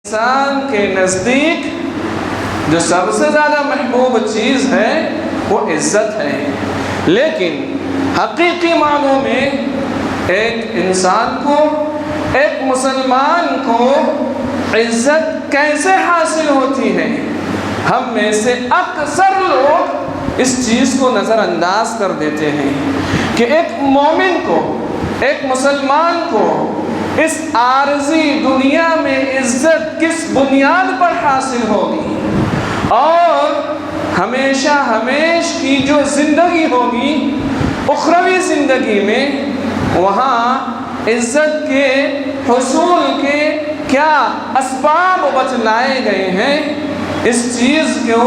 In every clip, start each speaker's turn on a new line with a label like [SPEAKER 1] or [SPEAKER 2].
[SPEAKER 1] انسان کے نزدیک جو سب سے زیادہ محبوب چیز ہے وہ عزت ہے، لیکن حقیقی معنوں میں ایک انسان کو، ایک مسلمان کو عزت کیسے حاصل ہوتی ہے؟ ہم میں سے اکثر لوگ اس چیز کو نظر انداز کر دیتے ہیں کہ ایک مومن کو، ایک مسلمان کو اس عارضی دنیا میں عزت کس بنیاد پر حاصل ہوگی، اور ہمیشہ ہمیش کی جو زندگی ہوگی اخروی زندگی میں وہاں عزت کے حصول کے کیا اسباب بتلائے گئے ہیں، اس چیز کو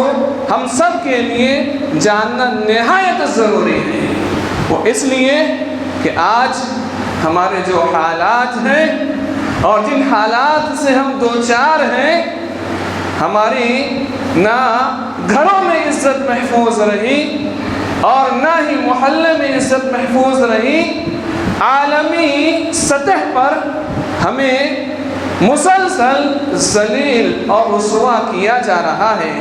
[SPEAKER 1] ہم سب کے لیے جاننا نہایت ضروری ہے۔ وہ اس لیے کہ آج ہمارے جو حالات ہیں اور جن حالات سے ہم دوچار ہیں، ہماری نہ گھروں میں عزت محفوظ رہی اور نہ ہی محلے میں عزت محفوظ رہی، عالمی سطح پر ہمیں مسلسل ذلیل اور رسوا کیا جا رہا ہے۔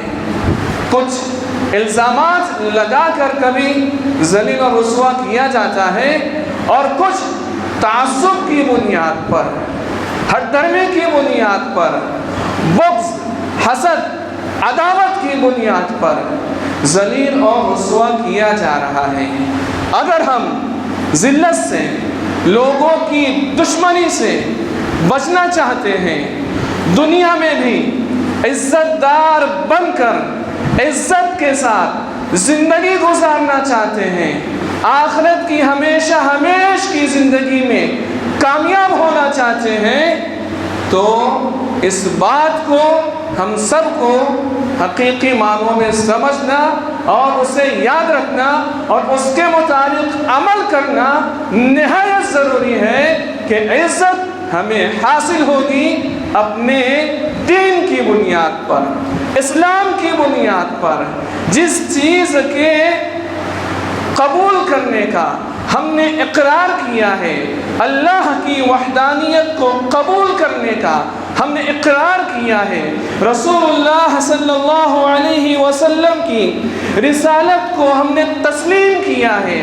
[SPEAKER 1] کچھ الزامات لگا کر کبھی ذلیل اور رسوا کیا جاتا ہے، اور کچھ تعصب کی بنیاد پر، ہٹ درمی کی بنیاد پر، بغض، حسد، عداوت کی بنیاد پر ذلیل اور رسوا کیا جا رہا ہے۔ اگر ہم ذلت سے، لوگوں کی دشمنی سے بچنا چاہتے ہیں، دنیا میں بھی عزت دار بن کر عزت کے ساتھ زندگی گزارنا چاہتے ہیں، آخرت کی ہمیشہ ہمیش کی زندگی میں کامیاب ہونا چاہتے ہیں، تو اس بات کو ہم سب کو حقیقی معنوں میں سمجھنا اور اسے یاد رکھنا اور اس کے مطابق عمل کرنا نہایت ضروری ہے کہ عزت ہمیں حاصل ہوگی اپنے دین کی بنیاد پر، اسلام کی بنیاد پر۔ جس چیز کے قبول کرنے کا ہم نے اقرار کیا ہے، اللہ کی وحدانیت کو قبول کرنے کا ہم نے اقرار کیا ہے، رسول اللہ صلی اللہ علیہ وسلم کی رسالت کو ہم نے تسلیم کیا ہے،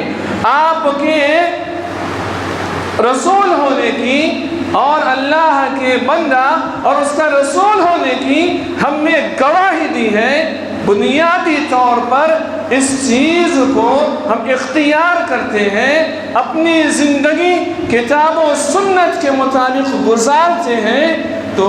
[SPEAKER 1] آپ کے رسول ہونے کی اور اللہ کے بندہ اور اس کا رسول ہونے کی ہم نے گواہی دی ہے، بنیادی طور پر اس چیز کو ہم اختیار کرتے ہیں، اپنی زندگی کتاب و سنت کے مطابق گزارتے ہیں، تو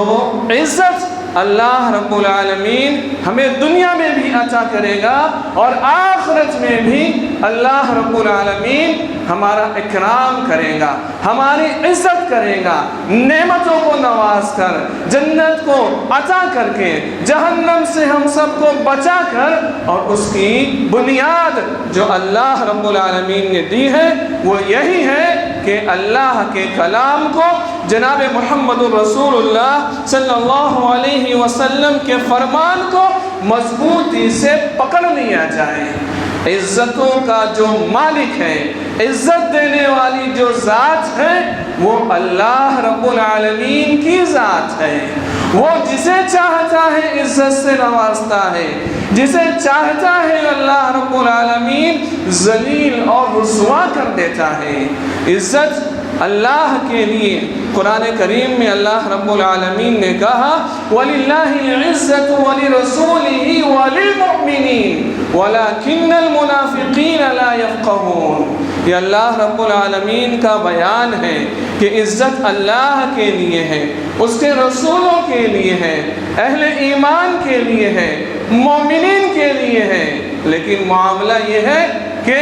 [SPEAKER 1] عزت اللہ رب العالمین ہمیں دنیا میں بھی عطا کرے گا اور آخرت میں بھی اللہ رب العالمین ہمارا اکرام کرے گا، ہماری عزت کرے گا، نعمتوں کو نواز کر، جنت کو عطا کر کے، جہنم سے ہم سب کو بچا کر، اور اس کی بنیاد جو اللہ رب العالمین نے دی ہے وہ یہی ہے کہ اللہ کے کلام کو، جناب محمد رسول اللہ صلی اللہ علیہ وسلم کے فرمان کو مضبوطی سے پکڑ لیا جائے۔ عزتوں کا جو مالک ہے، عزت دینے والی جو ذات ہے، وہ اللہ رب العالمین کی ذات ہے۔ وہ جسے چاہتا ہے عزت سے نوازتا ہے، جسے چاہتا ہے اللہ رب العالمین ذلیل اور رسوا کر دیتا ہے۔ عزت اللہ کے لیے قرآن کریم میں اللہ رب العالمین نے کہا وَلِلَّهِ الْعِزَّةُ وَلِرَسُولِهِ وَلِلْمُؤْمِنِينَ وَلَكِنَّ الْمُنَافِقِينَ لَا يَفْقَهُونَ۔ یہ اللہ رب العالمین کا بیان ہے کہ عزت اللہ کے لیے ہے، اس کے رسولوں کے لیے ہے، اہل ایمان کے لیے ہے، مومنین کے لیے ہے، لیکن معاملہ یہ ہے کہ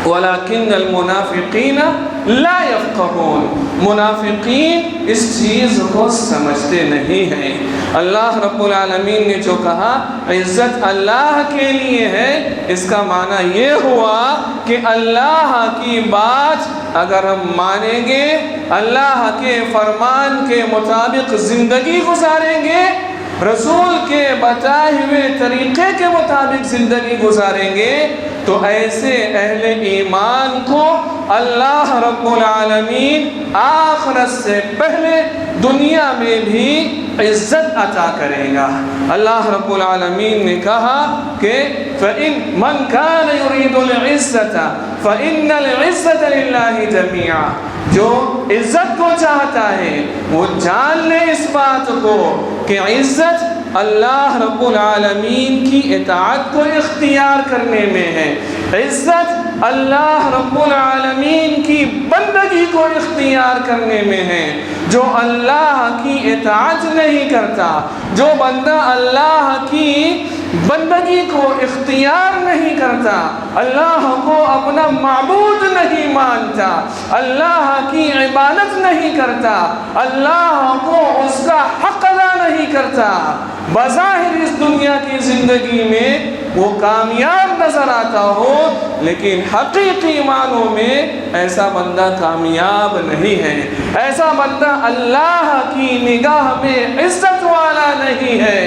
[SPEAKER 1] وَلَكِنَّ الْمُنَافِقِينَ لَا يَفْقَهُونَ، منافقین اس چیز کو سمجھتے نہیں ہیں۔ اللہ رب العالمین نے جو کہا عزت اللہ کے لیے ہے، اس کا معنی یہ ہوا کہ اللہ کی بات اگر ہم مانیں گے، اللہ کے فرمان کے مطابق زندگی گزاریں گے، رسول کے بتائے ہوئے طریقے کے مطابق زندگی گزاریں گے، تو ایسے اہل ایمان کو اللہ رب العالمین آخرت سے پہلے دنیا میں بھی عزت عطا کرے گا۔ اللہ رب العالمین نے کہا کہ فَإِن مَنْ كَانَ يُرِيدُ الْعِزَّةَ فَإِنَّ الْعِزَّةَ لِلَّهِ جَمِيعًا، جو عزت کو چاہتا ہے وہ جان لے اس بات کو کہ عزت اللہ رب العالمین کی اطاعت کو اختیار کرنے میں ہے، عزت اللہ رب العالمین کی بندگی کو اختیار کرنے میں ہے۔ جو اللہ کی اطاعت نہیں کرتا، جو بندہ اللہ کی بندگی کو اختیار نہیں کرتا، اللہ کو اپنا معبود نہیں مانتا، اللہ کی عبادت نہیں کرتا، اللہ کو اس کا حق ادا نہیں کرتا، بظاہر اس دنیا کی زندگی میں وہ کامیاب نظر آتا ہو، لیکن حقیقی معنوں میں ایسا بندہ کامیاب نہیں ہے، ایسا بندہ اللہ کی نگاہ میں عزت والا نہیں ہے۔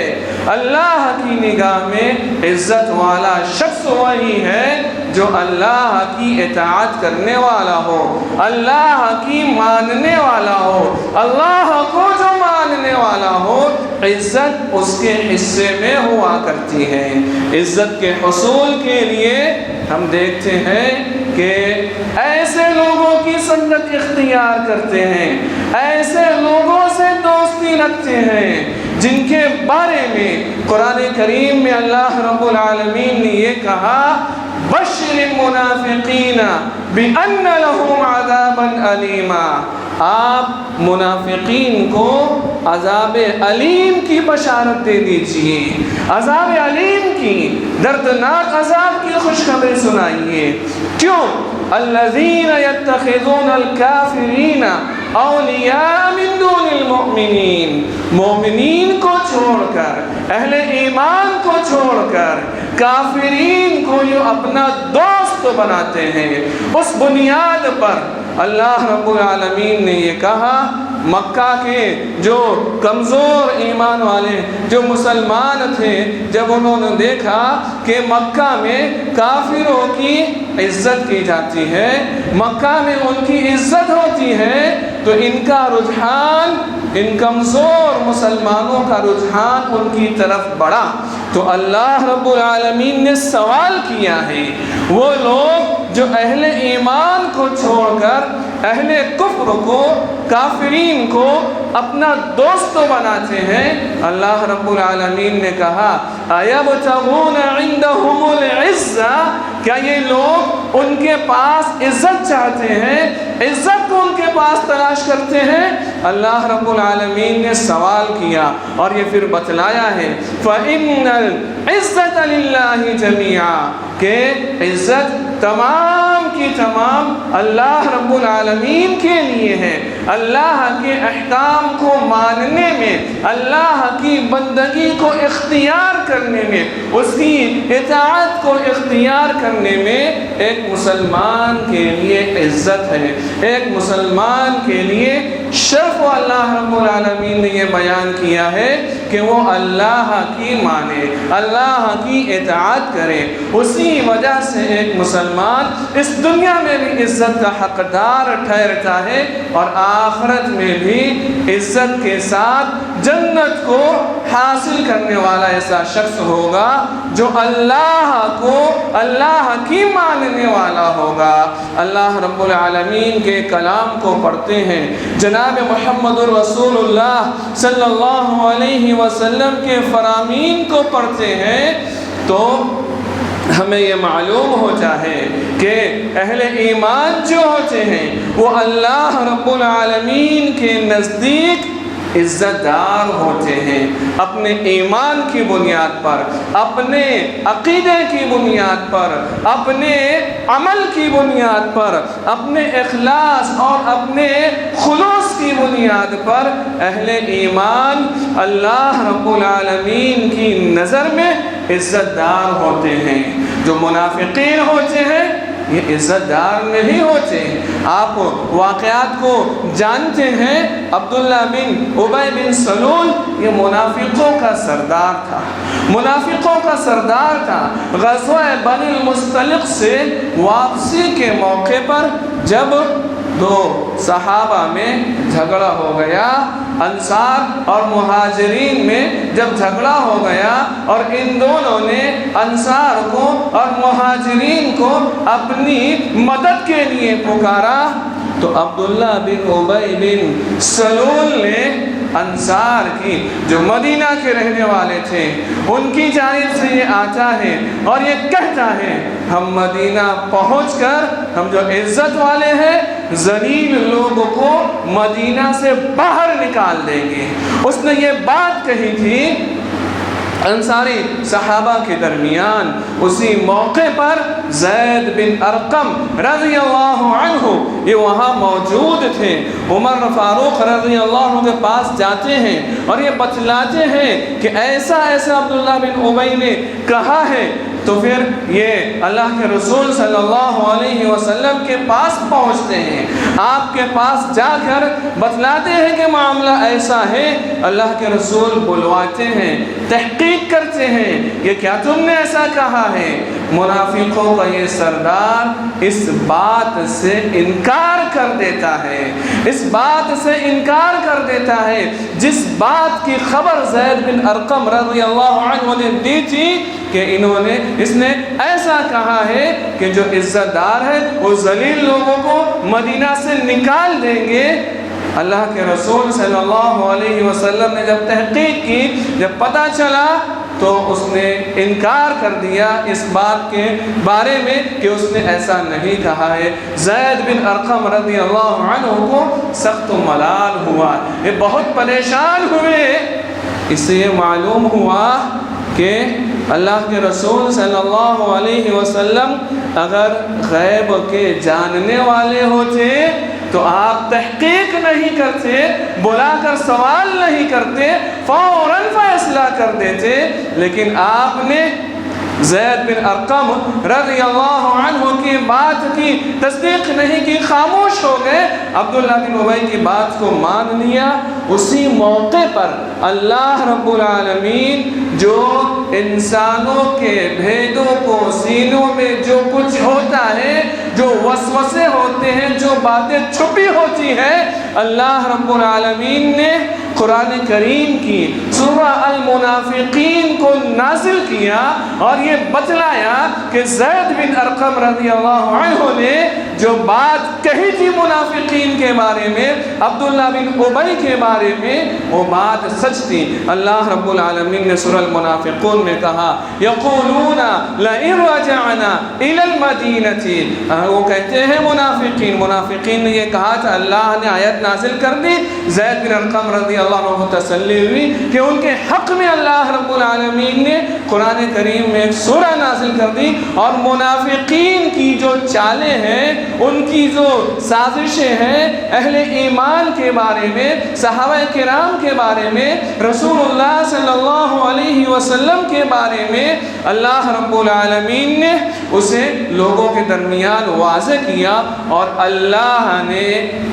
[SPEAKER 1] اللہ کی نگاہ میں عزت والا شخص وہی ہے جو اللہ کی اطاعت کرنے والا ہو، اللہ کی ماننے والا ہو، اللہ کو جو ماننے والا ہو، عزت اس کے حصے میں ہوا کرتی ہے۔ عزت کے حصول کے لیے ہم دیکھتے ہیں کہ ایسے لوگوں کی سنگت اختیار کرتے ہیں، ایسے لوگوں سے دوستی رکھتے ہیں جن کے بارے میں قرآن کریم میں اللہ رب العالمین نے یہ کہا بشر المنافقین بأن لهم عذابا علیما، آپ منافقین کو عذاب علیم کی بشارت دے دیجئے، عذاب علیم کی، دردناک عذاب کی خوشخبری سنائیے۔ کیوں؟ الذین یتخذون الکافرین اولیاء من دون المؤمنین، مومنین کو چھوڑ کر، اہل ایمان کو چھوڑ کر کافرین کو جو اپنا دوست بناتے ہیں۔ اس بنیاد پر اللہ رب العالمین نے یہ کہا مکہ کے جو کمزور ایمان والے جو مسلمان تھے، جب انہوں نے دیکھا کہ مکہ میں کافروں کی عزت کی جاتی ہے، مکہ میں ان کی عزت ہوتی ہے، تو ان کا رجحان، ان کمزور مسلمانوں کا رجحان ان کی طرف بڑھا، تو اللہ رب العالمین نے سوال کیا ہے وہ لوگ جو اہل ایمان کو چھوڑ کر اہل کفر کو، کافرین کو اپنا دوست بناتے ہیں، اللہ رب العالمین نے کہا ایبتغون عندهم العزہ، کیا یہ لوگ ان کے پاس عزت چاہتے ہیں، عزت کو ان کے پاس تلاش کرتے ہیں؟ اللہ رب العالمین نے سوال کیا اور یہ پھر بتلایا ہے فَإِنَّ الْعِزَّةَ لِلَّهِ جَمِيعًا، کہ عزت تمام کی تمام اللہ رب العالمین کے لیے ہے۔ اللہ کے احکام کو ماننے میں، اللہ کی بندگی کو اختیار کرنے میں، اس کی اطاعت کو اختیار کرنے میں ایک مسلمان کے لیے عزت ہے، ایک مسلمان کے لیے شرف۔ اللہ رب العالمین نے یہ بیان کیا ہے کہ وہ اللہ کی مانے، اللہ کی اطاعت کرے، اسی وجہ سے ایک مسلمان اس دنیا میں بھی عزت کا حقدار ٹھہرتا ہے اور آخرت میں بھی عزت کے ساتھ جنت کو حاصل کرنے والا ایسا شخص ہوگا جو اللہ کو، اللہ کی ماننے والا ہوگا۔ اللہ رب العالمین کے کلام کو پڑھتے ہیں، جناب محمد رسول اللہ صلی اللہ علیہ وسلم کے فرامین کو پڑھتے ہیں، تو ہمیں یہ معلوم ہوتا ہے کہ اہل ایمان جو ہوتے ہیں وہ اللہ رب العالمین کے نزدیک عزت دار ہوتے ہیں، اپنے ایمان کی بنیاد پر، اپنے عقیدے کی بنیاد پر، اپنے عمل کی بنیاد پر، اپنے اخلاص اور اپنے خلوص کی بنیاد پر اہل ایمان اللہ رب العالمین کی نظر میں عزت دار ہوتے ہیں۔ جو منافقین ہوتے ہیں یہ عزت دار نہیں ہوتے۔ آپ واقعات کو جانتے ہیں، عبداللہ بن ابی بن سلول یہ منافقوں کا سردار تھا، منافقوں کا سردار تھا۔ غزوہ بنی المصطلق سے واپسی کے موقع پر جب دو صحابہ میں جھگڑا ہو گیا، انصار اور مہاجرین میں جب جھگڑا ہو گیا اور ان دونوں نے انصار کو اور مہاجرین کو اپنی مدد کے لیے پکارا، تو عبداللہ بن ابی بن سلول نے انصار کی جو مدینہ کے رہنے والے تھے ان کی جانب سے یہ آتا ہے اور یہ کہتا ہے ہم مدینہ پہنچ کر ہم جو عزت والے ہیں ذلیل لوگوں کو مدینہ سے باہر نکال دیں گے۔ اس نے یہ بات کہی تھی انصاری صحابہ کے درمیان۔ اسی موقع پر زید بن ارقم رضی اللہ عنہ یہ وہاں موجود تھے۔ عمر فاروق رضی اللہ عنہ کے پاس جاتے ہیں اور یہ بتلاتے ہیں کہ ایسا ایسا عبداللہ بن ابی نے کہا ہے، تو پھر یہ اللہ کے رسول صلی اللہ علیہ وسلم کے پاس پہنچتے ہیں، آپ کے پاس جا کر بتلاتے ہیں کہ معاملہ ایسا ہے۔ اللہ کے رسول بلواتے ہیں، تحقیق کرتے ہیں، یہ کیا تم نے ایسا کہا ہے؟ منافقوں کا یہ سردار اس بات سے انکار کر دیتا ہے، اس بات سے انکار کر دیتا ہے جس بات کی خبر زید بن ارقم رضی اللہ عنہ نے دی تھی کہ اس نے ایسا کہا ہے کہ جو عزت دار ہے وہ ذلیل لوگوں کو مدینہ سے نکال دیں گے۔ اللہ کے رسول صلی اللہ علیہ وسلم نے جب تحقیق کی، جب پتہ چلا تو اس نے انکار کر دیا اس بات کے بارے میں کہ اس نے ایسا نہیں کہا ہے۔ زید بن ارقم رضی اللہ عنہ کو سخت ملال ہوا، یہ بہت پریشان ہوئے۔ اس سے یہ معلوم ہوا کہ اللہ کے رسول صلی اللہ علیہ وسلم اگر غیب کے جاننے والے ہوتے تو آپ تحقیق نہیں کرتے، بلا کر سوال نہیں کرتے، فوراً فیصلہ کر دیتے، لیکن آپ نے زید بن ارقم رضی اللہ عنہ کی بات کی تصدیق نہیں کی، خاموش ہو گئے، عبداللہ بن ابی کی بات کو مان لیا۔ اسی موقع پر اللہ رب العالمین جو انسانوں کے بھیدوں کو سینوں میں جو کچھ ہوتا ہے، جو وسوسے ہوتے ہیں، جو باتیں چھپی ہوتی ہیں، اللہ رب العالمین نے قرآن کریم کی سورہ المنافقین کو نازل کیا اور یہ بتلایا کہ زید بن ارقم رضی اللہ عنہ نے جو بات کہی تھی منافقین کے بارے میں، عبداللہ بن ابی کے بارے میں، وہ بات سچ تھی۔ اللہ رب العالمین نے سورہ المنافقون میں کہا یقولون لئن رجعنا الی المدینہ، وہ کہتے ہیں منافقین نے یہ کہا تھا، اللہ نے آیت نازل کر دی، زید بن ارقم رضی اللہ عنہ تسلی ہوئی کہ ان کے حق میں اللہ رب العالمین نے قرآن کریم میں ایک سورہ نازل کر دی، اور منافقین کی جو چالیں ہیں، ان کی جو سازشیں ہیں اہل ایمان کے بارے میں، صحابہ کرام کے بارے میں، رسول اللہ صلی اللہ علیہ وسلم کے بارے میں، اللہ رب العالمین نے اسے لوگوں کے درمیان واضح کیا اور اللہ نے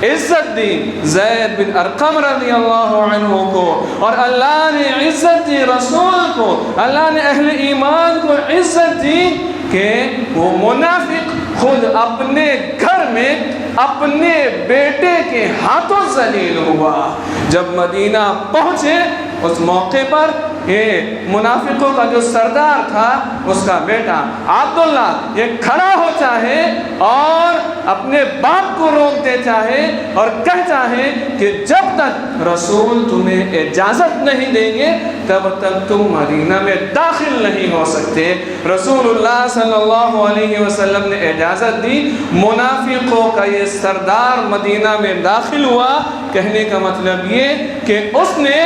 [SPEAKER 1] عزت دی زید بن ارقم رضی اللہ عنہ کو، اور اللہ نے عزت دی رسول کو، اللہ نے اہل ایمان کو عزت دی کہ وہ منافق خود اپنے گھر میں اپنے بیٹے کے ہاتھوں ذلیل ہوا۔ جب مدینہ پہنچے اس موقع پر یہ منافقوں کا جو سردار تھا اس کا بیٹا عبداللہ یہ کھڑا ہوتا ہے اور اپنے باپ کو روک دیتا ہے اور کہتا ہے کہ جب تک رسول تمہیں اجازت نہیں دیں گے تب تک تم مدینہ میں داخل نہیں ہو سکتے۔ رسول اللہ صلی اللہ علیہ وسلم نے اجازت دی، منافقوں کا یہ سردار مدینہ میں داخل ہوا۔ کہنے کا مطلب یہ کہ اس نے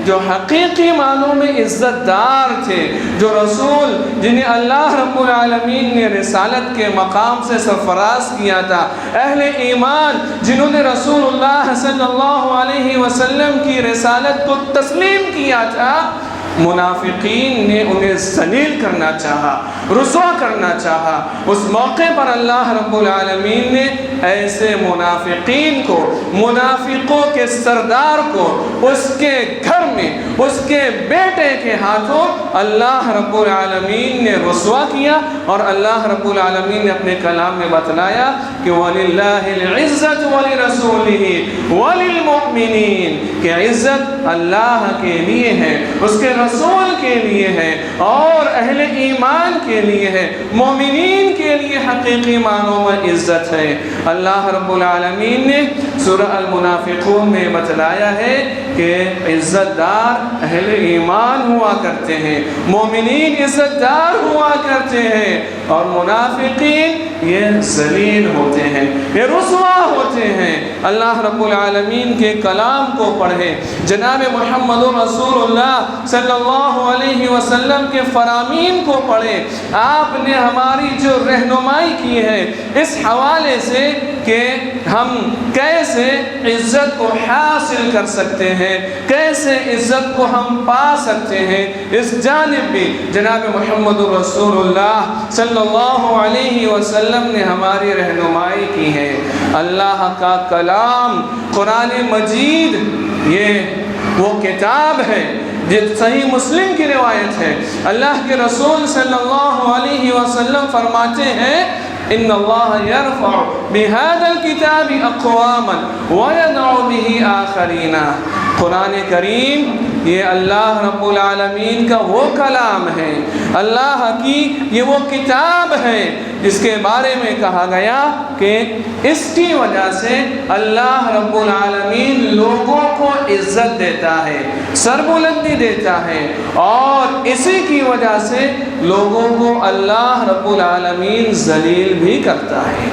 [SPEAKER 1] جو حقیقی معنوں میں عزت دار تھے، جو رسول جنہیں اللہ رب العالمین نے رسالت کے مقام سے سرفراز کیا تھا، اہل ایمان جنہوں نے رسول اللہ صلی اللہ علیہ وسلم کی رسالت کو تسلیم کیا تھا، منافقین نے انہیں ذلیل کرنا چاہا، رسوا کرنا چاہا، اس موقع پر اللہ رب العالمین نے ایسے منافقین کو، منافقوں کے سردار کو اس کے گھر میں اس کے بیٹے کے ہاتھوں اللہ رب العالمین نے رسوا کیا۔ اور اللہ رب العالمین نے اپنے کلام میں بتلایا کہ وَلِلَّهِ الْعِزَّةُ وَلِرَسُولِهِ وَلِلْمُؤْمِنِينَ، کہ عزت اللہ کے لیے ہے، اس کے رسول کے لیے ہے، اور اہل ایمان کے لیے ہے، مومنین کے لیے حقیقی معنوں میں عزت ہے۔ اللہ رب العالمین نے سورہ المنافقون میں بتلایا ہے کہ عزت دار اہل ایمان ہوا کرتے ہیں، مومنین عزت دار ہوا کرتے ہیں، اور منافقین یہ ذلیل ہوتے ہیں، یہ رسوا ہوتے ہیں۔ اللہ رب العالمین کے کلام کو پڑھیں، جناب محمد رسول اللہ صلی اللہ علیہ وسلم کے فرامین کو پڑھیں۔ آپ نے ہماری جو رہنمائی کی ہے اس حوالے سے کہ ہم کیسے عزت کو حاصل کر سکتے ہیں، کیسے عزت کو ہم پا سکتے ہیں، اس جانب بھی جناب محمد رسول اللہ صلی اللہ علیہ وسلم نے ہماری رہنمائی کی ہے۔ اللہ کا کلام قرآن مجید یہ وہ کتاب ہے، یہ صحیح مسلم کی روایت ہے۔ اللہ کے رسول صلی اللہ علیہ وسلم فرماتے ہیں ان اللہ یرفع بهذا الكتاب اقواما ويضع به آخرین۔ قرآن کریم یہ اللہ رب العالمین کا وہ کلام ہے، اللہ کی یہ وہ کتاب ہے جس کے بارے میں کہا گیا کہ اس کی وجہ سے اللہ رب العالمین لوگوں کو عزت دیتا ہے، سربلندی دیتا ہے، اور اسی کی وجہ سے لوگوں کو اللہ رب العالمین ذلیل بھی کرتا ہے۔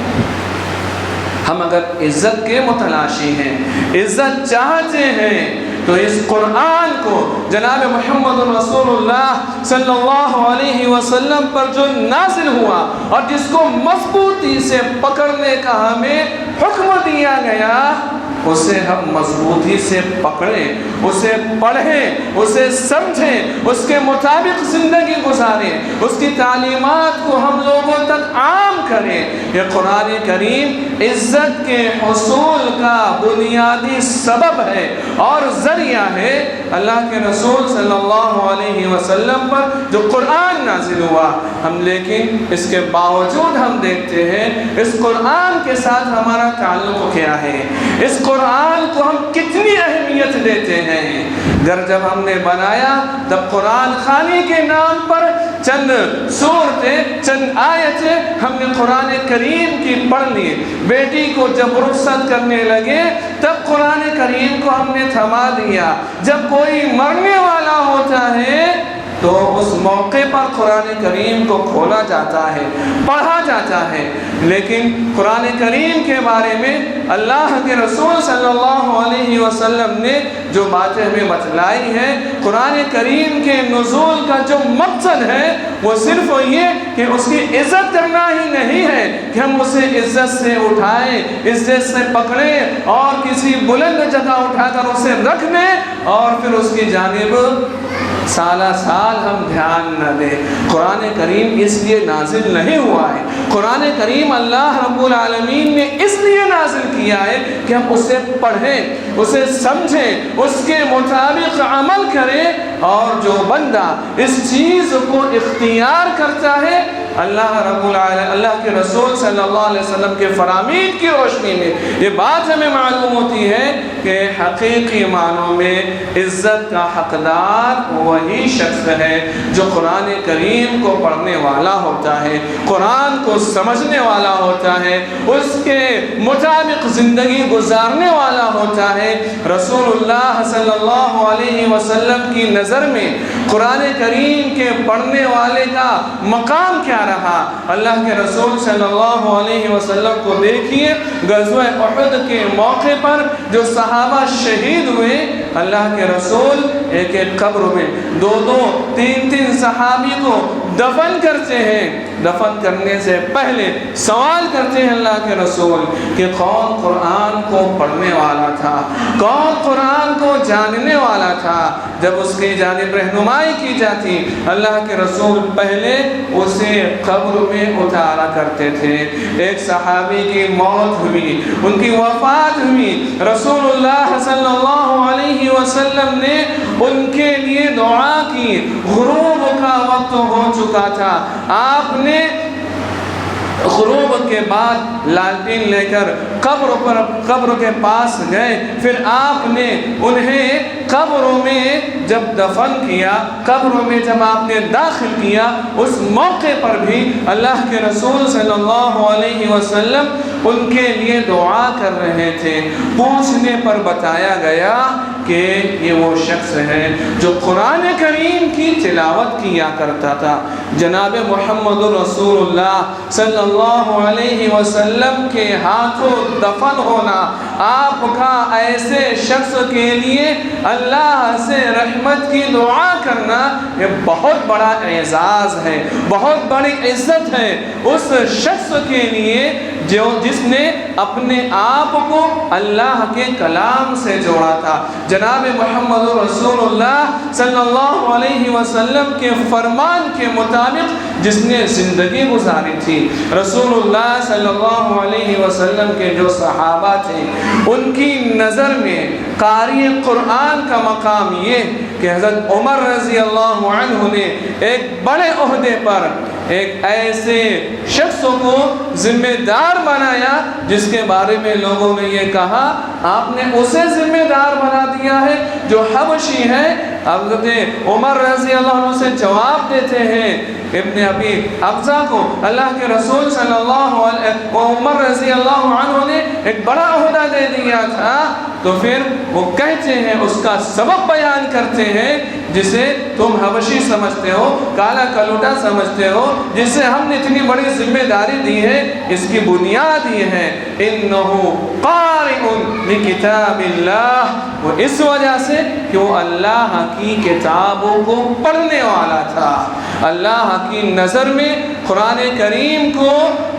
[SPEAKER 1] ہم اگر عزت کے متلاشی ہیں، عزت چاہتے ہیں، تو اس قرآن کو جناب محمد رسول اللہ صلی اللہ علیہ وسلم پر جو نازل ہوا اور جس کو مضبوطی سے پکڑنے کا ہمیں حکم دیا گیا، اسے ہم مضبوطی سے پکڑیں، اسے پڑھیں، اسے سمجھیں، اس کے مطابق زندگی گزاریں، اس کی تعلیمات کو ہم لوگوں تک عام کریں۔ یہ قرآن کریم عزت کے حصول کا بنیادی سبب ہے اور ذریعہ ہے۔ اللہ کے رسول صلی اللہ علیہ وسلم پر جو قرآن نازل ہوا، ہم لیکن اس کے باوجود ہم دیکھتے ہیں اس قرآن کے ساتھ ہمارا تعلق کیا ہے، اس قرآن کو ہم کتنی اہمیت دیتے ہیں۔ گھر جب ہم نے بنایا تب قرآن خوانی کے نام پر چند سورتیں، چند آیتیں ہم نے قرآن کریم کی پڑھ لی۔ بیٹی کو جب رخصت کرنے لگے تب قرآن کریم کو ہم نے تھما دیا۔ جب کوئی مرنے والا ہوتا ہے تو اس موقع پر قرآن کریم کو کھولا جاتا ہے، پڑھا جاتا ہے۔ لیکن قرآن کریم کے بارے میں اللہ کے رسول صلی اللہ علیہ وسلم نے جو باتیں ہمیں بتلائی ہیں، قرآن کریم کے نزول کا جو مقصد ہے وہ صرف یہ کہ اس کی عزت کرنا ہی نہیں ہے کہ ہم اسے عزت سے اٹھائیں، عزت سے پکڑیں اور کسی بلند جگہ اٹھا کر اسے رکھ دیں اور پھر اس کی جانب سالہ سال ہم دھیان نہ دیں۔ قرآن کریم اس لیے نازل نہیں ہوا ہے، قرآن کریم اللہ رب العالمین نے اس لیے نازل کیا ہے کہ ہم اسے پڑھیں، اسے سمجھیں، اس کے مطابق عمل کریں، اور جو بندہ اس چیز کو اختیار کرتا ہے، اللہ رب العالمین اللہ کے رسول صلی اللہ علیہ وسلم کے فرامین کی روشنی میں یہ بات ہمیں معلوم ہوتی ہے کہ حقیقی معنوں میں عزت کا حقدار وہی شخص ہے جو قرآن کریم کو پڑھنے والا ہوتا ہے، قرآن کو سمجھنے والا ہوتا ہے، اس کے مطابق زندگی گزارنے والا ہوتا ہے۔ رسول اللہ صلی اللہ علیہ وسلم کی نظر میں قرآن کریم کے پڑھنے والے کا مقام کیا رہا؟ اللہ کے رسول صلی اللہ علیہ وسلم کو دیکھیے، غزوہ احد کے موقع پر جو صحابہ شہید ہوئے، اللہ کے رسول ایک ایک قبر میں دو دو تین تین صحابی کو دفن کرتے ہیں، دفن کرنے سے پہلے سوال کرتے ہیں اللہ کے رسول کہ کون قرآن کو پڑھنے والا تھا، کون قرآن کو جاننے والا تھا۔ جب اس کی جانب رہنمائی کی جاتی، اللہ کے رسول پہلے اسے قبر میں اتارا کرتے تھے۔ ایک صحابی کی موت ہوئی، ان کی وفات ہوئی، رسول اللہ صلی اللہ علیہ وسلم نے ان کے لیے دعا کی۔ غروب کا وقت ہو چکا تھا، آپ نے غروب کے بعد لالٹین لے کر قبر کے پاس گئے، پھر آپ نے انہیں قبروں میں جب دفن کیا، قبروں میں جب آپ نے داخل کیا، اس موقع پر بھی اللہ کے رسول صلی اللہ علیہ وسلم ان کے لیے دعا کر رہے تھے۔ پوچھنے پر بتایا گیا کہ یہ وہ شخص ہے جو قرآن کریم کی تلاوت کیا کرتا تھا۔ جناب محمد رسول اللہ صلی اللہ علیہ وسلم کے ہاتھوں دفن ہونا، آپ کا ایسے شخص کے لیے اللہ سے رحمت کی دعا کرنا، یہ بہت بڑا اعزاز ہے، بہت بڑی عزت ہے اس شخص کے لیے جس نے اپنے آپ کو اللہ کے کلام سے جوڑا تھا۔ جناب محمد رسول اللہ صلی اللہ علیہ وسلم کے فرمان کے مطابق جس نے زندگی گزاری تھی، رسول اللہ صلی اللہ علیہ وسلم کے جو صحابہ تھے، ان کی نظر میں قاری قرآن کا مقام یہ کہ حضرت عمر رضی اللہ عنہ نے ایک بڑے عہدے پر ایک ایسے شخص کو ذمہ دار بنایا جس کے بارے میں لوگوں نے یہ کہا آپ نے اسے ذمہ دار بنا دیا ہے جو حبشی ہے۔ حضرت عمر رضی اللہ عنہ سے جواب دیتے ہیں ابن ابی ابزہ کو، اللہ کے رسول صلی اللہ علیہ عمر رضی اللہ عنہ نے ایک بڑا عہدہ دے دیا تھا، تو پھر وہ کہتے ہیں، اس کا سبب بیان کرتے ہیں، جسے تم حبشی سمجھتے ہو، کالا کلوٹا سمجھتے ہو، جسے ہم نے اتنی بڑی ذمہ داری دی ہے، اس کی بنیاد یہ ہے انہو قارئ لکتاب اللہ، وہ اس وجہ سے کہ وہ اللہ کی کتابوں کو پڑھنے والا تھا۔ اللہ کی نظر میں قرآن کریم کو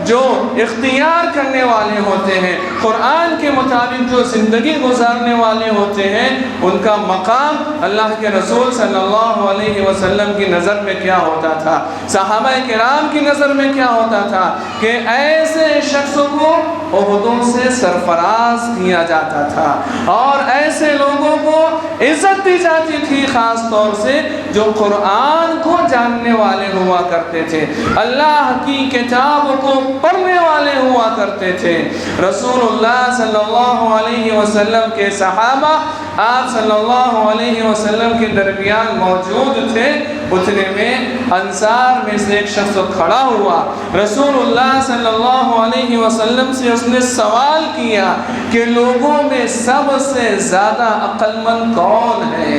[SPEAKER 1] جو اختیار کرنے والے ہوتے ہیں، قرآن کے مطابق جو زندگی گزارنے والے ہوتے ہیں، ان کا مقام اللہ کے رسول صلی اللہ علیہ وسلم کی نظر میں کیا ہوتا تھا، صحابہ کرام کی نظر میں کیا ہوتا تھا کہ ایسے شخص کو عہدوں سے سرفراز کیا جاتا تھا، اور ایسے لوگوں کو عزت دی جاتی تھی، خاص طور سے جو قرآن کو جاننے والے ہوا کرتے تھے، اللہ کی کتاب کو پڑھنے والے ہوا کرتے تھے۔ رسول اللہ صلی اللہ علیہ وسلم کے صحابہ آپ صلی اللہ علیہ وسلم کے درمیان موجود تھے، اتنے میں انصار میں سے ایک شخص کھڑا ہوا، رسول اللہ صلی اللہ علیہ وسلم سے اس نے سوال کیا کہ لوگوں میں سب سے زیادہ عقل مند کون ہے،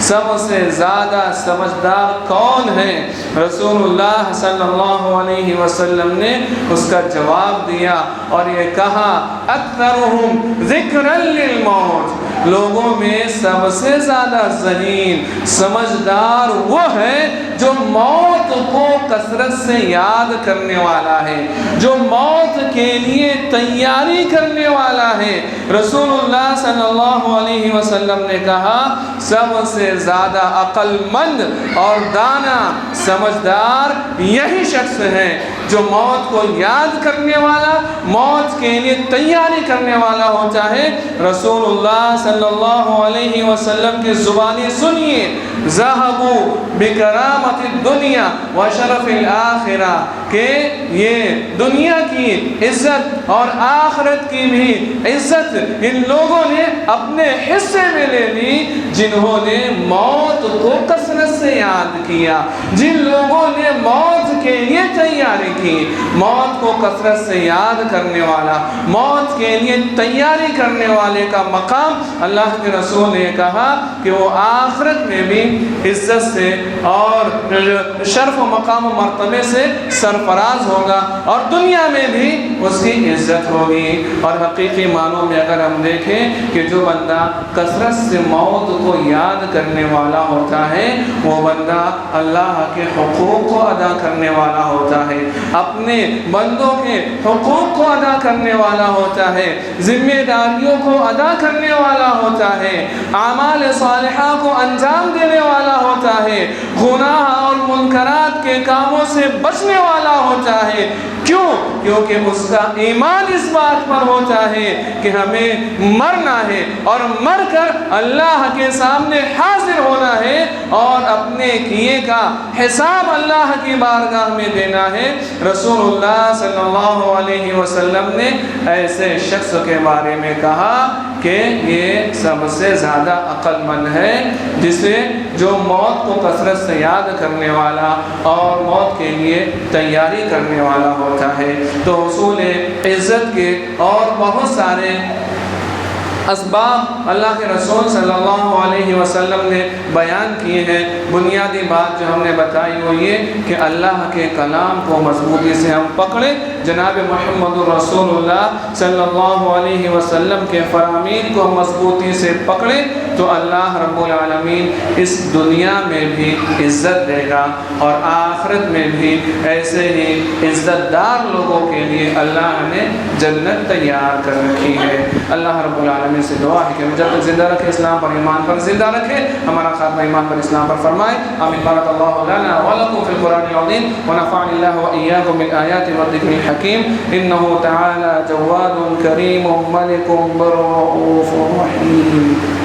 [SPEAKER 1] سب سے زیادہ سمجھدار کون ہے؟ رسول اللہ صلی اللہ علیہ وسلم نے اس کا جواب دیا اور یہ کہا اکثرہم ذکرا للموت، لوگوں میں سب سے زیادہ ذہین سمجھدار وہ ہے جو موت کو کثرت سے یاد کرنے والا ہے، جو موت کے لیے تیاری کرنے والا ہے۔ رسول اللہ صلی اللہ علیہ وسلم نے کہا سب سے زیادہ عقل مند اور دانا سمجھدار یہی شخص ہے جو موت کو یاد کرنے والا، موت کے لیے تیاری کرنے والا ہوتا ہے۔ رسول اللہ صلی اللہ علیہ وسلم کی زبانی سنیے، ذہبوا بکرامت الدنیا وشرف الآخرہ، کہ یہ دنیا کی عزت اور آخرت کی بھی عزت ان لوگوں نے اپنے حصے میں لے لی جنہوں نے موت کو کثرت سے یاد کیا، جن لوگوں نے موت کے لیے تیاری کی۔ موت کو کثرت سے یاد کرنے والا، موت کے لیے تیاری کرنے والے کا مقام اللہ کے رسول نے کہا کہ وہ آخرت میں بھی عزت سے اور شرف و مقام و مرتبے سے سرفراز ہوگا اور دنیا میں بھی اس کی عزت ہوگی۔ اور حقیقی معنوں میں اگر ہم دیکھیں کہ جو بندہ کثرت سے موت کو یاد کرنے والا ہوتا ہے وہ بندہ اللہ کے حقوق کو ادا کرنے والا ہوتا ہے، اپنے بندوں کے حقوق کو ادا کرنے والا ہوتا ہے، ذمہ داریوں کو ادا کرنے والا ہوتا ہے، اعمال صالحہ کو انجام دینے والا ہوتا ہے، گناہ اور منکرات کے کاموں سے بچنے والا ہوتا ہے۔ کیوں؟ کیونکہ اس کا ایمان اس بات پر ہوتا ہے کہ ہمیں مرنا ہے اور مر کر اللہ کے سامنے حاضر ہونا ہے اور اپنے کیے کا حساب اللہ کی بارگاہ میں دینا ہے۔ رسول اللہ صلی اللہ علیہ وسلم نے ایسے شخص کے بارے میں کہا کہ یہ سب سے زیادہ عقل مند ہے جسے جو موت کو کثرت سے یاد کرنے والا اور موت کے لیے تیاری کرنے والا ہوتا ہے۔ تو حصول عزت کے اور بہت سارے اسباب اللہ کے رسول صلی اللہ علیہ وسلم نے بیان کیے ہیں۔ بنیادی بات جو ہم نے بتائی وہ یہ کہ اللہ کے کلام کو مضبوطی سے ہم پکڑیں، جناب محمد رسول اللہ صلی اللہ علیہ وسلم کے فرامین کو مضبوطی سے پکڑیں تو اللہ رب العالمین اس دنیا میں بھی عزت دے گا اور آخرت میں بھی ایسے ہی عزت دار لوگوں کے لیے اللہ نے جنت تیار کر رکھی ہے۔ اللہ رب العالمین سے دعا ہے کہ مجھے تک زندہ رکھے، اسلام پر ایمان پر زندہ رکھے، ہمارا خاتمہ ایمان پر اسلام پر فرمائے۔ آمین۔ بارک اللہ لنا ولکم فی القرآن العظیم ونفعني اللہ وإياكم بالآیات والذکر الحکیم انہ تعالی جواد کریم ملک بر رؤوف رحیم۔